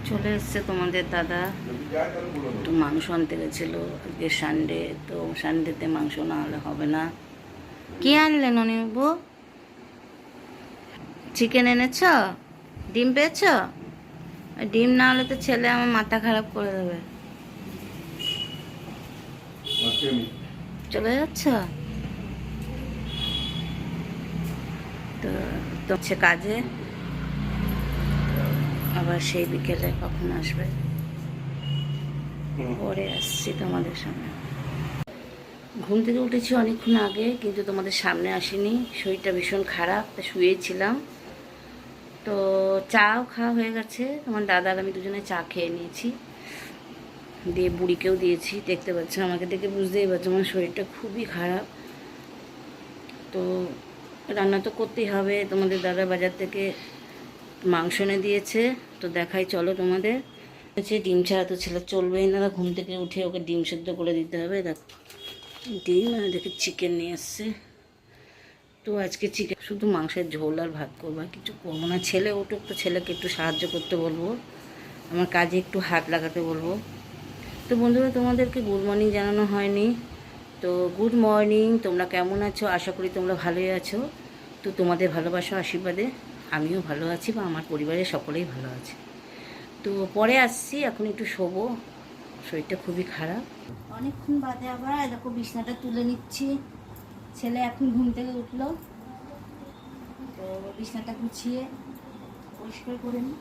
চলে এসছে তোমাদের দাদা, একটু মাংস আনতে গেছিলো। আজকে সানডে, তো সানডেতে মাংস না হলে হবে না। কি আনলেন অনিবু? চিকেন এনেছ? ডিম পেয়েছ? ডিম না হলে তো ছেলে আমার মাথা খারাপ করে দেবে। চলে যাচ্ছ? তো হচ্ছে কাজে, আবার সেই বিকেলে কখন আসবে পরে আসছি তোমাদের সামনে। ঘুম থেকে উঠেছি অনেকক্ষণ আগে, কিন্তু তোমাদের সামনে আসিনি। শরীরটা ভীষণ খারাপ, তা শুয়েছিলাম। তো চাও খাওয়া হয়ে গেছে, তোমার দাদা আর আমি দুজনে চা খেয়ে নিয়েছি, দিয়ে বুড়িকেও দিয়েছি। দেখতে পাচ্ছ, আমাকে দেখে বুঝতেই পারছো আমার শরীরটা খুবই খারাপ। তো রান্না তো করতেই হবে। তোমাদের দাদা বাজার থেকে মাংস এনে দিয়েছে, তো দেখাই চলো তোমাদের। হচ্ছে ডিম ছাড়া তো ছেলে চলবেই না, ঘুম থেকে উঠে ওকে ডিম সেদ্ধ করে দিতে হবে। দেখো ডিম, আর দেখে চিকেন নিয়ে এসছে। তো আজকে চিকেন শুধু মাংসের ঝোল আর ভাত করবো, আর কিছু করবো না। ছেলে উঠুক, তো ছেলেকে একটু সাহায্য করতে বলবো, আমার কাজে একটু হাত লাগাতে বলবো। তো বন্ধুরা, তোমাদেরকে গুড মর্নিং জানানো হয়নি। তো গুড মর্নিং, তোমরা কেমন আছো? আশা করি তোমরা ভালোই আছো। তো তোমাদের ভালোবাসা আশীর্বাদে আমিও ভালো আছি, বা আমার পরিবারের সকলেই ভালো আছে। তো পরে আসছি, এখন একটু শোবো, শরীরটা খুবই খারাপ। অনেকক্ষণ বাদে আবার দেখো বিছনাটা তুলে নিচ্ছি। ছেলে এখন ঘুম থেকে উঠলো, তো বিছনাটা গুছিয়ে পরিষ্কার করে নিই।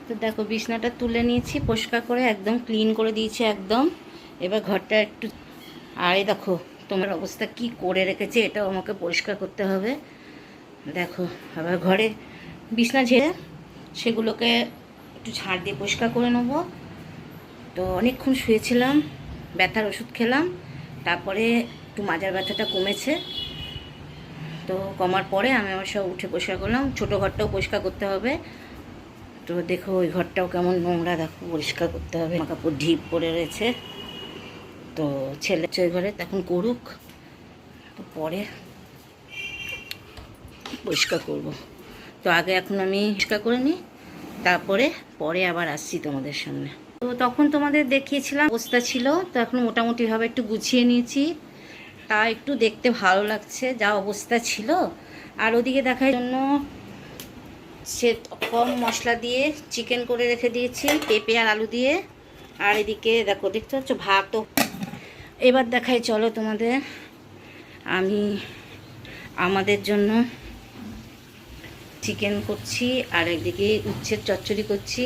তো দেখো বিছনাটা তুলে নিয়েছি, পরিষ্কার করে একদম ক্লিন করে দিয়েছি একদম। এবার ঘরটা একটু, আর এই দেখো তোমার অবস্থা কি করে রেখেছে, এটাও আমাকে পরিষ্কার করতে হবে। দেখো আবার ঘরে বিছনা ঝেড়ে সেগুলোকে একটু ঝাড় দিয়ে পরিষ্কার করে নেবো। তো অনেকক্ষণ শুয়েছিলাম, ব্যথার ওষুধ খেলাম, তারপরে একটু মাজার ব্যথাটা কমেছে। তো কমার পরে আমি আমার সব উঠে পরিষ্কার করলাম। ছোটো ঘরটাও পরিষ্কার করতে হবে। তো দেখো ওই ঘরটাও কেমন নোংরা, দেখো পরিষ্কার করতে হবে, জামা কাপড় ঢিপ পড়ে রয়েছে। তো ছেলে ওই ঘরে তখন করুক, তো পরে পরিষ্কার করব। তো আগে এখন আমি পরিষ্কার করে নিই, তারপরে পরে আবার আসছি তোমাদের সামনে। তো তখন তোমাদের দেখিয়েছিলাম অবস্থা ছিল, তো এখন মোটামুটিভাবে একটু গুছিয়ে নিয়েছি, তা একটু দেখতে ভালো লাগছে যা অবস্থা ছিল। আর ওদিকে দেখার জন্য সে কম মশলা দিয়ে চিকেন করে রেখে দিয়েছি, পেঁপে আর আলু দিয়ে। আর এদিকে দেখো, দেখতে পাচ্ছ ভাতও। এবার দেখাই চলো তোমাদের, আমি আমাদের জন্য চিকেন করছি, আর একদিকে উচ্ছের চচ্চড়ি করছি।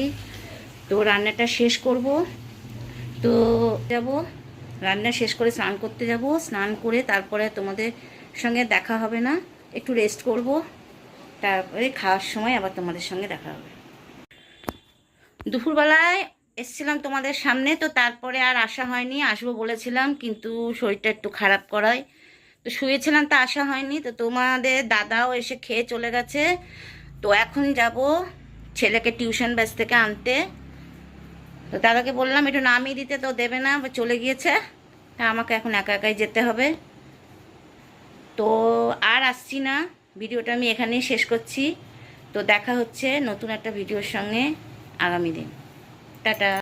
তো রান্নাটা শেষ করব, তো যাব রান্না শেষ করে স্নান করতে যাব। স্নান করে তারপরে তোমাদের সঙ্গে দেখা হবে না, একটু রেস্ট করব, তারপরে খাওয়ার সময় আবার তোমাদের সঙ্গে দেখা হবে। দুপুরবেলায় এসছিলাম তোমাদের সামনে, তো তারপরে আর আসা হয়নি। আসবো বলেছিলাম, কিন্তু শরীরটা একটু খারাপ করায় তো শুয়েছিলাম, তা আসা হয়নি। তো তোমাদের দাদাও এসে খেয়ে চলে গেছে। তো এখন যাব ছেলেকে টিউশন ব্যাচ থেকে আনতে। তো দাদাকে বললাম একটু নামিয়ে দিতে, তো দেবে না, চলে গিয়েছে। তা আমাকে এখন একা একাই যেতে হবে। তো আর আসছি না, ভিডিওটা আমি এখানেই শেষ করছি। তো দেখা হচ্ছে নতুন একটা ভিডিওর সঙ্গে আগামী দিন। টাটা।